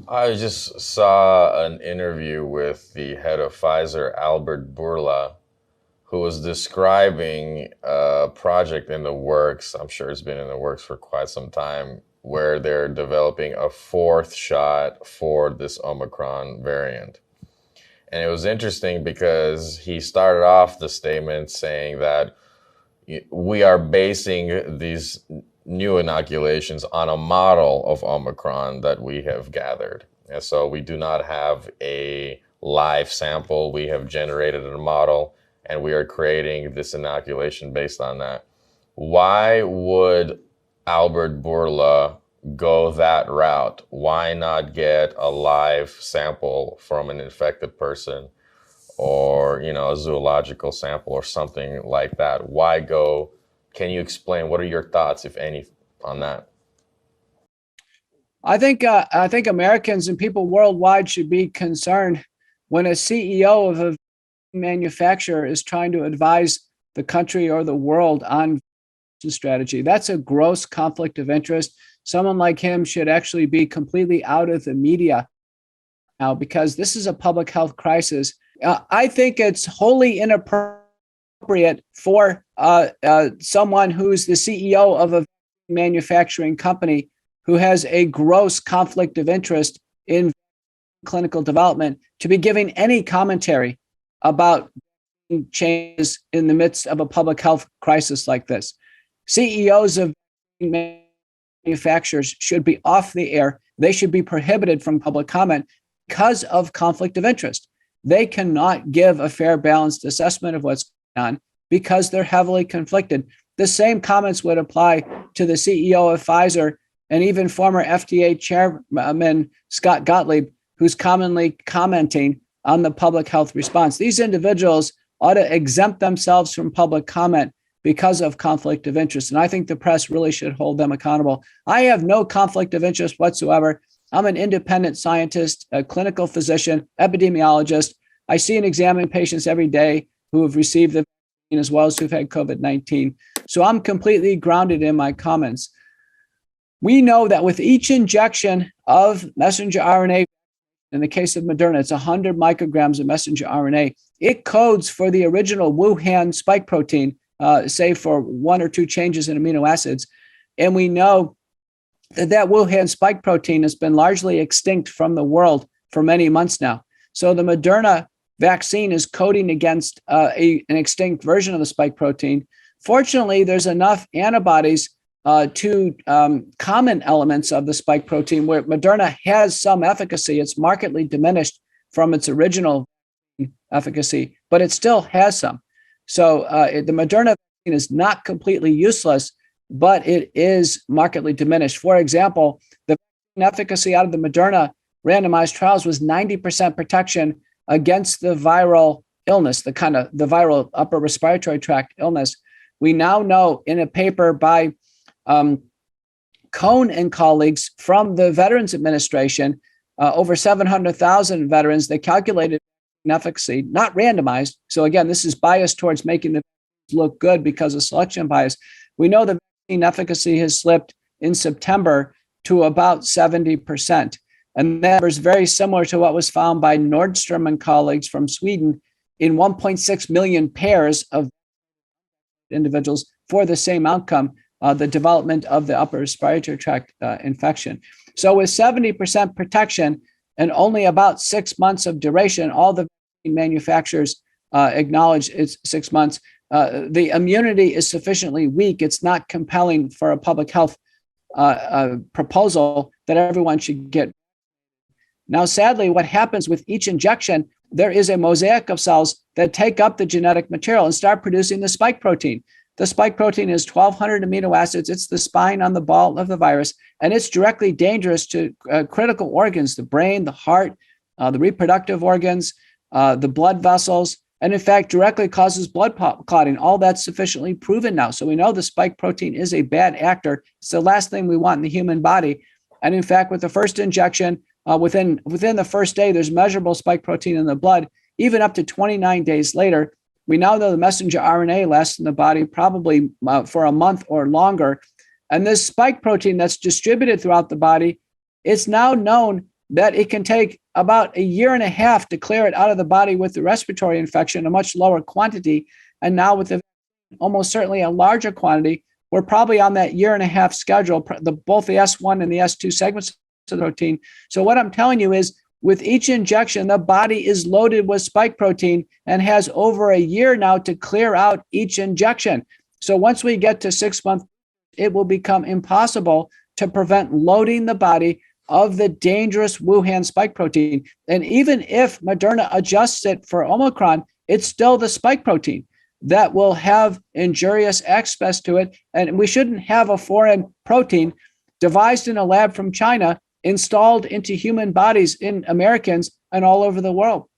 I just saw an interview with the head of Pfizer, Albert Bourla, who was describing a project in the works. I'm sure it's been in the works for quite some time, where they're developing a fourth shot for this Omicron variant. And it was interesting because he started off the statement saying that we are basing these new inoculations on a model of Omicron that we have gathered. And so we do not have a live sample. We have generated a model and we are creating this inoculation based on that. Why would Albert Bourla go that route? Why not get a live sample from an infected person or, a zoological sample or something like that? Why go? Can you explain what are your thoughts, if any, on that? I think Americans and people worldwide should be concerned when a CEO of a manufacturer is trying to advise the country or the world on strategy. That's a gross conflict of interest. Someone like him should actually be completely out of the media now because this is a public health crisis. I think it's wholly inappropriate for someone who's the CEO of a manufacturing company who has a gross conflict of interest in clinical development to be giving any commentary about changes in the midst of a public health crisis like this. CEOs of manufacturers should be off the air. They should be prohibited from public comment because of conflict of interest. They cannot give a fair, balanced assessment of what's going on because they're heavily conflicted. The same comments would apply to the CEO of Pfizer and even former FDA chairman Scott Gottlieb, who's commonly commenting on the public health response. These individuals ought to exempt themselves from public comment because of conflict of interest. And I think the press really should hold them accountable. I have no conflict of interest whatsoever. I'm an independent scientist, a clinical physician, epidemiologist. I see and examine patients every day who have received the vaccine as well as who've had COVID-19. So I'm completely grounded in my comments. We know that with each injection of messenger RNA, in the case of Moderna, it's 100 micrograms of messenger RNA. It codes for the original Wuhan spike protein, save for one or two changes in amino acids. And we know that Wuhan spike protein has been largely extinct from the world for many months now. So the Moderna vaccine is coding against an extinct version of the spike protein. Fortunately, there's enough antibodies to common elements of the spike protein where Moderna has some efficacy. It's markedly diminished from its original efficacy, but it still has some. So the Moderna vaccine is not completely useless, but it is markedly diminished. For example, the efficacy out of the Moderna randomized trials was 90% protection against the viral illness, the viral upper respiratory tract illness. We now know in a paper by Cohn and colleagues from the Veterans Administration, over 700,000 veterans, they calculated efficacy, not randomized. So again, this is biased towards making the look good because of selection bias. We know the vaccine efficacy has slipped in September to about 70%. And that is very similar to what was found by Nordstrom and colleagues from Sweden in 1.6 million pairs of individuals for the same outcome, the development of the upper respiratory tract infection. So with 70% protection and only about 6 months of duration, all the manufacturers acknowledge it's 6 months. The immunity is sufficiently weak. It's not compelling for a public health proposal that everyone should get. Now, sadly, what happens with each injection, there is a mosaic of cells that take up the genetic material and start producing the spike protein. The spike protein is 1,200 amino acids. It's the spine on the ball of the virus, and it's directly dangerous to critical organs, the brain, the heart, the reproductive organs, the blood vessels, and in fact, directly causes blood clotting. All that's sufficiently proven now. So we know the spike protein is a bad actor. It's the last thing we want in the human body. And in fact, with the first injection, within the first day, there's measurable spike protein in the blood. Even up to 29 days later, we now know the messenger RNA lasts in the body probably for a month or longer. And this spike protein that's distributed throughout the body It's now known that it can take about a year and a half to clear it out of the body with the respiratory infection, a much lower quantity. And now with the almost certainly a larger quantity, we're probably on that year and a half schedule, both the S1 and the S2 segments of the protein. So what I'm telling you is with each injection, the body is loaded with spike protein and has over a year now to clear out each injection. So once we get to 6 months, it will become impossible to prevent loading the body of the dangerous Wuhan spike protein. And even if Moderna adjusts it for Omicron, it's still the spike protein that will have injurious aspects to it. And we shouldn't have a foreign protein devised in a lab from China installed into human bodies in Americans and all over the world.